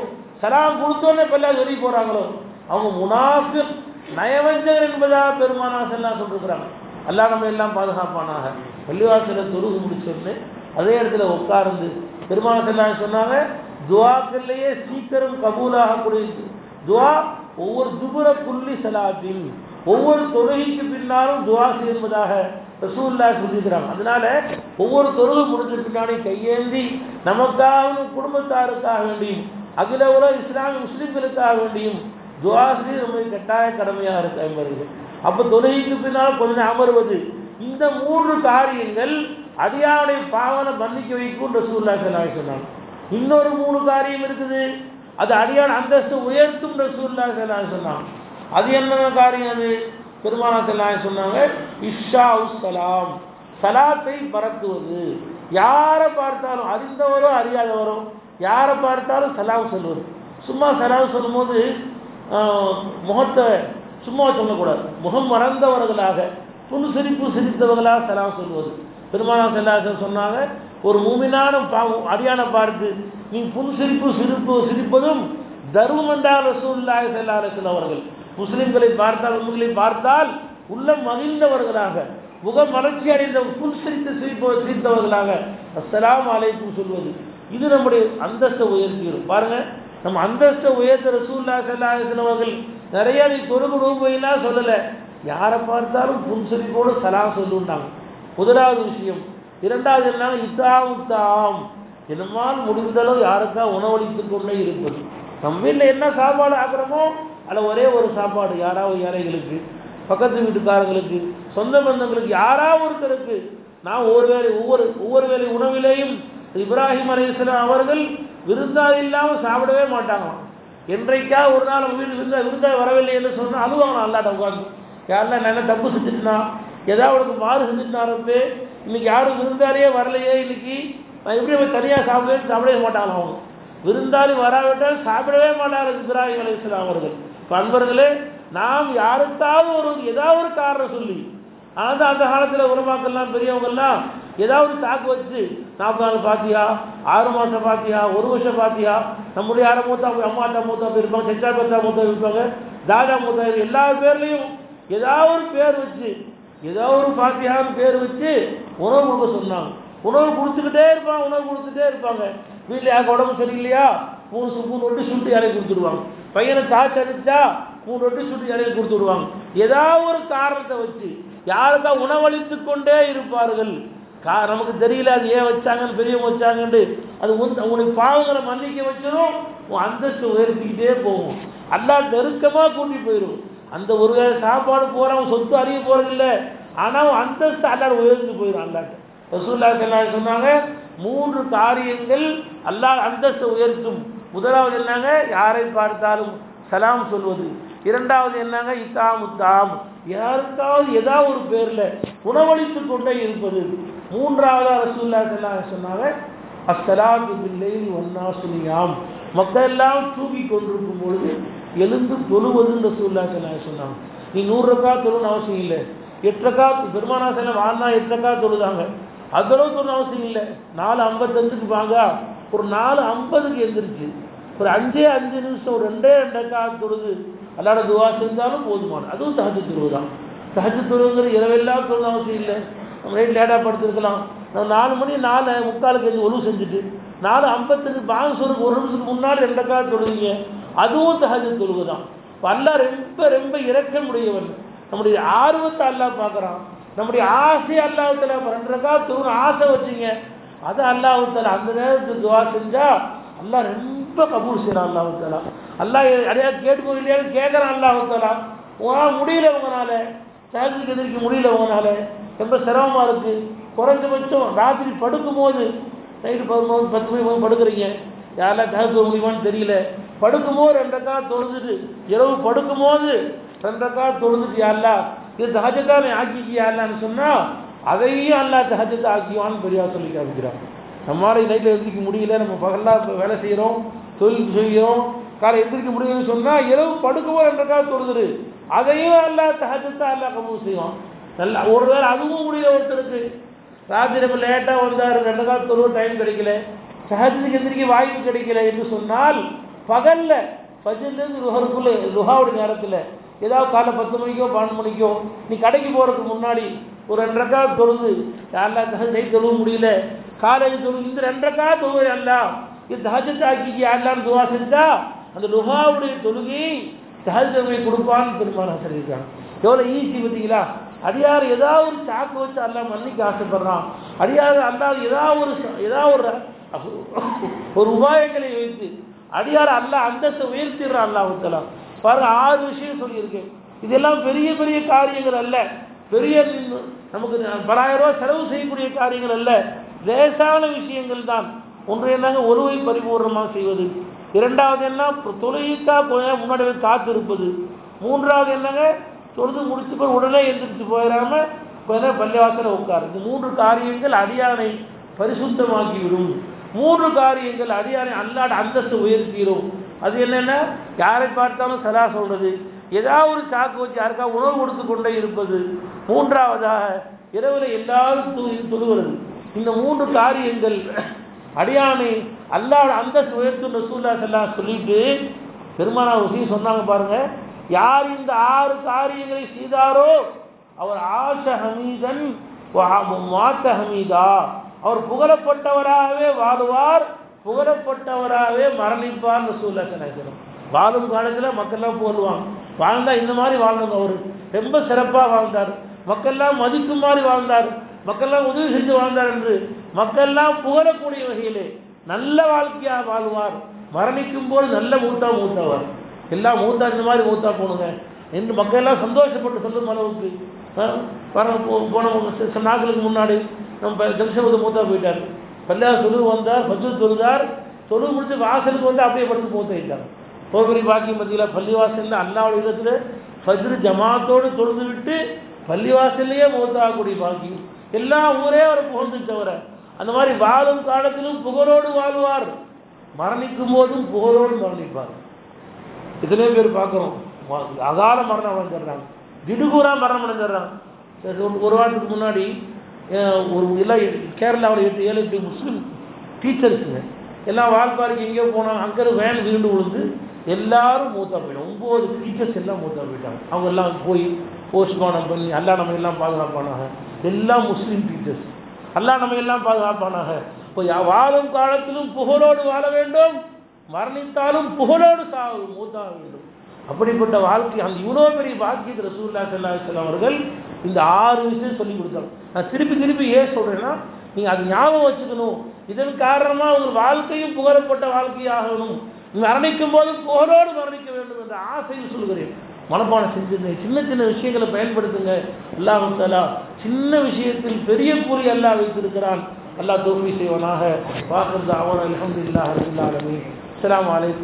சலாம் கொடுத்தோன்னே பள்ளிவாசல் வெளியே போறாங்களோ, அவங்க முனாஃபிக், நயவஞ்சகர் என்பதாக பெருமானார் ஸல்லல்லாஹு அலைஹி சொல்லிருக்கிறாங்க. அல்லாஹ் நம்ம எல்லாம் பாதுகாப்பானாக. பள்ளிவாசல தொழுகை முடிச்சோன்னு அதே இடத்துல உட்கார்ந்து பெருமானார் ஸல்லல்லாஹு அலைஹி சொன்னாங்க, துஆக்கள்லேயே சீக்கிரம் கபூலாகக்கூடிய துஆ ஒவ்வொரு துபுர குல்லி சலாத்தின், ஒவ்வொரு தொழுகைக்கு பின்னாலும் துஆ செய்வதாக ரசூலுல்லாஹி சொல்லியிருக்கிறாங்க. அதனால ஒவ்வொரு தொழுகை முடிஞ்ச பின்னாடி கையேந்தி நமக்காகவும் குடும்பத்தாருக்காக வேண்டியும் அகில உலக இஸ்லாமிய முஸ்லிம்களுக்காக வேண்டியும் துஆ செய்வது நம்முடைய கட்டாய கடமையாக இருக்கு என்பது. அப்போ தொழுகைக்கு பின்னால் கொஞ்சம் அமர்வது, இந்த 3 காரியங்கள் அடியானுடைய பாவனை மன்னிக்க வைக்கும் ரசூலுல்லாஹி ஸல்லல்லாஹு அலைஹி சொன்னாங்க. இன்னொரு 3 காரியம் இருக்குது, அது அடியான் அந்தஸ்து உயர்த்தும் ரசூலுல்லாஹி ஸல்லல்லாஹு அலைஹி சொன்னாங்க. அது என்ன காரியம்? அது பெருமானார் ஸல்லல்லாஹு அலைஹி சொன்னாங்க, இஷ்ஷாஉஸ் ஸலாம், சலாத்தை பரத்துவது. யாரை பார்த்தாலும், அறிந்தவரோ அறியாதவரோ, யாரை பார்த்தாலும் சலாம் சொல்வது. சும்மா சலாம் சொல்லும்போது முகத்தை சும்மா சொல்லக்கூடாது, முகம் மறந்தவர்களாக புன்சிரிப்பு சிரித்தவர்களாக சலாம் சொல்வது. பெருமானார் ஸல்லல்லாஹு அலைஹி சொன்னாங்க, ஒரு மூமினான அடியானை பார்த்து நீ புன்சிரிப்பு சிரிப்பதும் தர்மம் என்றார் ரசூலுல்லாஹி ஸல்லல்லாஹு அலைஹி வஸல்லம் அவர்கள். முஸ்லிம்களை பார்த்தால் உள்ளம் மகிழ்ந்தவர்களாக, முகம் மலர்ச்சி அடைந்த புன்சிரித்து சிரித்தவர்களாக அஸ்ஸலாமு அலைக்கும் சொல்வது. இது நம்முடைய அந்தஸ்தை உயர்த்திடும். பாருங்க, நம்ம அந்தஸ்தை உயர்த்த ரசூலுல்லாஹி ஸல்லல்லாஹு அலைஹி வஸல்லம் அவர்கள் நிறைய நீ தொழுகு போயெல்லாம் சொல்லலை, யாரை பார்த்தாலும் புன்சிரிப்போடு சலாம் சொல்லுண்டாங்க. முதலாவது விஷயம். இரண்டாவது என்ன, இத்தாம் என்னமால் முடிந்தளவு யாருக்கா உணவளித்து கொண்டே இருப்பது. நம்ம வீட்டில் என்ன சாப்பாடு ஆக்குறோமோ அதில் ஒரே ஒரு சாப்பாடு யாராவது ஏழைகளுக்கு, பக்கத்து வீட்டுக்காரங்களுக்கு, சொந்த பந்தங்களுக்கு, யாராவது ஒருத்தருக்கு நான் ஒவ்வொரு வேளை உணவிலேயும் இப்ராஹிம் அலைஹிஸ்ஸலாம் அவர்கள் விருந்தாளி இல்லாமல் சாப்பிடவே மாட்டாங்களாம். என்றைக்கா ஒரு நாள் நம்ம வீட்டு விருந்தாளி வரவில்லை என்று சொன்னால் அழுவாங்களாம். அல்லாட்ட உட்காந்து, யாரெல்லாம் நான் என்ன தப்பு செஞ்சுட்டுனா, ஏதாவது மாறு செஞ்சுட்டுனாரப்பே, இன்னைக்கு யாரும் விருந்தாளியே வரலையே, இன்னைக்கு நான் எப்படி தனியாக சாப்பிடவே மாட்டாங்க. அவங்க விருந்தாளி வராவிட்டால் சாப்பிடவே மாட்டார்கள் இப்ராஹிம் அலைஹிஸ்ஸலாம் அவர்கள். அன்பர்களே, நாம் யாருக்காவது ஏதாவது ஒரு காரணம் சொல்லி, ஆனால் அந்த காலத்தில் உலமாக்கெல்லாம் பெரியவங்கெல்லாம் ஏதாவது தாக்கு வச்சு 40 நாள் பாத்தியா, 6 மாதம் பாத்தியா, 1 வருஷம் பாத்தியா, நம்முடைய யாரை மூத்தா அம்மாட்டா மூத்தா இருப்பாங்க, செச்சா பத்தா மூத்தா இருப்பாங்க, தாதா மூத்தா, எல்லா பேர்லையும் ஏதாவது ஒரு பேர் வச்சு, ஏதாவது ஒரு பாத்தியான்னு பேர் வச்சு உணவு கொடுக்க சொன்னாங்க. உணவு கொடுத்துக்கிட்டே இருப்பாங்க. வீட்டில் யாருக்கு உடம்பு சரியில்லையா 3 ரொட்டி சுட்டு இறக்கி கொடுத்துடுவாங்க. பையனை காய்ச்சி அடிச்சா 3 ரொட்டி சுட்டு இறக்கி கொடுத்துடுவாங்க. ஏதாவது ஒரு காரணத்தை வச்சு யாருக்கா உணவளித்து கொண்டே இருப்பார்கள். நமக்கு தெரியல அது ஏன் வச்சாங்கன்னு, பெரியவங்க வச்சாங்கன்னு, அது உனக்கு பாவங்களை மன்னிக்க வச்சிடும், அந்தஸ்து உயர்த்திக்கிட்டே போகும். அல்லாஹ் நெருக்கமாக கூட்டி போயிடும். அந்த ஒரு சாப்பாடு போகிறவன் சொத்து அறிய போகிறதில்லை, ஆனால் அந்தஸ்து அல்லாஹ் உயர்ந்து போயிடும். அல்லாஹ் ரசூலுல்லாஹி ஸல்லல்லாஹு அலைஹி வஸல்லம் சொன்னாங்க, 3 காரியங்கள் அல்லாஹ் அந்தஸ்தை உயர்த்தும். முதலாவது என்னங்க, யாரை பார்த்தாலும் சலாம் சொல்வது. இரண்டாவது என்னங்க, இத்தாம் யாருக்காவது ஏதாவது ஒரு பேரில் உணவளித்து கொண்டே இருப்பது. மூன்றாவதா ரசூலுல்லாஹி ஸல்லல்லாஹு அலைஹி வஸல்லம் சொன்னாங்க, அஸ்ஸலாத்து பில்லைலி வன்னாஸு நியாம், மக்கள் எல்லாம் தூங்கி கொண்டிருக்கும் பொழுது எழுந்து தொழுவதுன்னு ரசூலுல்லாஹி ஸல்லல்லாஹு அலைஹி வஸல்லம் சொன்னாங்க. நீ 100 ரக்காத் தொழுன்னு அவசியம் இல்லை, 8 ரக்காத் பெருமானா செல்லம் வாழ்னா 8 ரக்காத் தொழுதாங்க, அதளவு தொழுன்னு அவசியம் இல்லை. 4:55க்கு வாங்க, ஒரு 4:50க்கு எழுந்திருச்சு, ஒரு 5 நிமிஷம், ஒரு 2 ரக்காத் தொழுது அல்லாட துவா செஞ்சாலும் போதுமான, அதுவும் தஹஜ்ஜுத் தொழுவு தான். தஹஜ்ஜுத் தொழுவுங்கிற இரவெல்லாம் தொழுது அவசியம் இல்லை. நம்ம நைட் லேட்டாக படுத்துருக்கலாம், நம்ம 4 மணி 4:45க்கு எழுந்து ஒழுவு செஞ்சுட்டு 4:55 பாங்க சொல்லுக்கு 1 நிமிஷத்துக்கு முன்னாடி 2 ரக்காத் தொழுவீங்க, அதுவும் தஹஜ்ஜுத் தொழுவு தான். அல்லாஹ் ரொம்ப இரக்கமுடையவன். நம்முடைய ஆர்வத்தை அல்லாஹ் பார்க்குறான், நம்முடைய ஆசையை அல்லாஹ் தஆலா 2 ரக்காத் தொழுன்னு ஆசை வச்சிங்க, அதை அல்லாஹ் தஆலா அந்த நேரத்துக்கு துவா செஞ்சா அல்லாஹ் ரொம்ப கபூல் செய்யறான். அல்லாஹ் தஆலா அல்லாஹ் அடையா கேட்போம் இல்லையான்னு கேட்குறான். அல்லாஹ் தஆலா உங்களால் முடியல, உங்களால் தஹஜ்ஜுத் எதிர்க்க முடியல, உங்களால் ரொம்ப சிரமமாக இருக்குது, குறைஞ்சபட்சம் ராத்திரி படுக்கும்போது நைட்டு 11 10 மணி படுக்கிறீங்க, யாரெல்லாம் தஹஜ்ஜுத் தொழ முடியுமான்னு தெரியல, படுக்கும்போது 2 ரக்காத் தொழுதுட்டு, இரவு படுக்கும்போது 2 ரக்காத் தொழுதுட்டு, யாரெல்லாம் இது தஹஜ்ஜுத்தானே ஆக்கிக்கியா அல்லான்னு சொன்னால் அதையும் அல்லாஹ் தஹஜ்ஜுத் ஆக்கிவான்னு பெரியார் சொல்லி காமிக்கிறான். நம்மளால் நைட்டில் எழுந்திரிக்க முடியல, நம்ம பகலாக வேலை செய்கிறோம், தொழில் செய்கிறோம், காலை எழுந்திரிக்க முடியும்னு சொன்னால் இரவு படுக்கும்போது 2 ரக்காத் தொழுதுரு, அதையும் அல்லாஹ் தஹஜ்ஜுத்தா அல்லாஹ் கபூல் செய்வான். நல்லா ஒரு வேளை அதுவும் முடியல, ஒருத்தருக்கு ராத்திரி நம்ம லேட்டாக வந்தார், 2 ரக்காத் தொழுவ டைம் கிடைக்கல, தஹஜ்ஜுத்துக்கு எந்திரிக்க வாய்ப்பு கிடைக்கல என்று சொன்னால் பகலில் ஃபஜ்ர்லேருந்து லுஹருக்குள்ளே லுஹாவுடைய நேரத்தில் ஏதாவது காலை 10 மணிக்கோ 12 மணிக்கோ நீ கடைக்கு போகிறதுக்கு முன்னாடி ஒரு 2 ரக்காத் தொழுது, யாரெல்லாம் தஹஜ்ஜுத் தொழுவ முடியல, காலேஜ் தொழுது, இந்த 2 ரக்காத் தொழுவை அல்லாஹ் இது தஹஜ்ஜுத் ஆக்கிக்கு யாரெல்லாம் துவா செஞ்சா அந்த லுஹாவுடைய தொழுகை தஹஜ்ஜுத்தை கொடுப்பான்னு பெருமானா சொல்லியிருக்காங்க. எவ்வளோ ஈஸி பார்த்தீங்களா? அடியார் ஏதாவது ஒரு சாக்கு வச்சு அல்லாஹ் மன்னிக்க ஆசைப்படுறான். அடியார் அல்லாஹ் ஏதாவது ஒரு உபாயங்களை வைத்து அடியார் அல்லாஹ் அந்தஸ்தை உயர்த்திடுறான். அல்லாஹ் தஆலா பாருங்க, 6 விஷயம் சொல்லியிருக்கேன். இதெல்லாம் பெரிய பெரிய காரியங்கள் அல்ல, பெரிய நமக்கு பல ஆயிரம் ரூபாய் செலவு செய்யக்கூடிய காரியங்கள் அல்ல, லேசான விஷயங்கள் தான். ஒன்று என்னங்க, ஒருவை பரிபூர்ணமாக செய்வது. இரண்டாவது என்ன, தொழுகைக்கா முன்னாடி காத்து இருப்பது. மூன்றாவது என்னங்க, தொழுது முடிச்சு போய் உடனே எந்திரிச்சு போயிடாம பள்ளிவாசல உட்காரு. இந்த 3 காரியங்கள் அடியானை பரிசுத்தமாக்கிவிடும். 3 காரியங்கள் அடியானை அல்லாஹ் அந்தஸ்து உயர்த்திடும். அது என்னென்ன, யாரை பார்த்தாலும் சலா சொல்றது, ஏதாவது ஒரு சாக்கு வச்சு யாருக்கா உணவு கொடுத்து கொண்டே இருப்பது, மூன்றாவதாக இரவில் எல்லாரும் தொழுகிறது. இந்த 3 காரியங்கள் அடியானை அல்லாஹ் அந்தஸ்து உயர்த்தும் ரசூலுல்லாஹி ஸல்லல்லாஹு அலைஹி வஸல்லம் சொல்லிட்டு பெருமானா விஷயம் சொன்னாங்க பாருங்க. யார் இந்த 6 காரியங்களை செய்தாரோ அவர் ஆஷ ஹமீதன் மாத்த ஹமீதா, அவர் புகழப்பட்டவராகவே வாழுவார், புகழப்பட்டவராகவே மரணிப்பார் ரசூலுல்லாஹி ஸல்லல்லாஹு அலைஹி வஸல்லம். வாழும் காலத்தில் மக்கள்லாம் புகழ்வாங்க, வாழ்ந்தா இந்த மாதிரி வாழ்ந்தவங்க, அவர் ரொம்ப சிறப்பாக வாழ்ந்தார், மக்கள்லாம் மதிக்கும் மாதிரி வாழ்ந்தார், மக்கள்லாம் உதவி செஞ்சு வாழ்ந்தார் என்று மக்கள்லாம் புகழக்கூடிய வகையிலே நல்ல வாழ்க்கையாக வாழ்வார். மரணிக்கும் போது நல்ல மூத்தாவார். எல்லாம் மூத்தா இந்த மாதிரி மூத்தா போகணுங்க என்று மக்கள் எல்லாம் சந்தோஷப்பட்டு சொல்லும் அளவுக்கு போன சில நாட்களுக்கு முன்னாடி நம்ம ஜம்ஷபது மூத்தா போயிட்டார். பள்ளியார் தொழுவு வந்தார், ஃபஜ்ர் தொழுதார், தொழுவு முடிச்சு வாசலுக்கு வந்து அப்படியே படுத்து மூத்தாயிட்டார். கோபுரி பாக்கி மத்தியில் பள்ளிவாசலில் அல்லாவுடைய இடத்துல ஃபஜ்ர் ஜமாத்தோடு தொழுது விட்டு பள்ளிவாசல்லையே மூத்தாகக்கூடிய பாக்கி. எல்லா ஊரே அவர் புகழ்ந்து தவிர அந்த மாதிரி வாழும் காலத்திலும் புகழோடு வாழ்வார், மரணிக்கும் போதும் புகழோடு மரணிப்பார். இத்தனை பேர் பார்க்குறோம், அகால மரணம் அடைஞ்சிடுறாங்க, திடுகூறா மரணம் அடைஞ்சிடுறாங்க. ஒரு வாரத்துக்கு முன்னாடி ஒரு எல்லாம் கேரளாவில் 7-8 முஸ்லீம் டீச்சர்ஸுங்க எல்லாம் வால்பாறைக்கு எங்கேயோ போனாங்க, அங்கே வேன் வீண்டு விழுந்து எல்லாரும் மூத்தா போயிடும். 9 டீச்சர்ஸ் எல்லாம் மூத்தா போயிட்டாங்க. அவங்க எல்லாம் போய் போஸ்ட்மார்ட்டம் பண்ணி அல்லா நம்ம எல்லாம் பாதுகாப்பானாங்க. எல்லாம் முஸ்லீம் டீச்சர்ஸ், அல்லா நம்ம எல்லாம் பாதுகாப்பானாக. இப்போ வாழும் காலத்திலும் புகழோடு வாழ வேண்டும், மரணித்தாலும் புகழோடு மூத்தாக வேண்டும். அப்படிப்பட்ட வாழ்க்கை, அந்த இவ்வளோ பெரிய பாக்கியத்தை ரசூலுல்லாஹி ஸல்லல்லாஹு அலைஹி வஸல்லம் அவர்கள் இந்த 6 விஷயம் சொல்லி கொடுத்தாங்க. நான் திருப்பி ஏன் சொல்கிறேன்னா, நீங்கள் அது ஞாபகம் வச்சுக்கணும். இதன் காரணமாக உங்கள் வாழ்க்கையும் புகழப்பட்ட வாழ்க்கையாகணும், மரணிக்கும் போது புகழோடு மரணிக்க வேண்டும் என்ற ஆசையில் சொல்கிறேன். மனப்பாடம் செஞ்சுங்க, சின்ன விஷயங்களை பயன்படுத்துங்க. அல்லாஹ் தஆலா சின்ன விஷயத்தில் பெரிய கூலி அல்லாஹ் வைத்திருக்கிறான். அல்லாஹ் தௌஃபீக் செய்வானாக. வாஹிர் தஅவானா அல்ஹம்துலில்லாஹி ரப்பில் ஆலமீன். அஸ்ஸலாமு அலைக்கும்.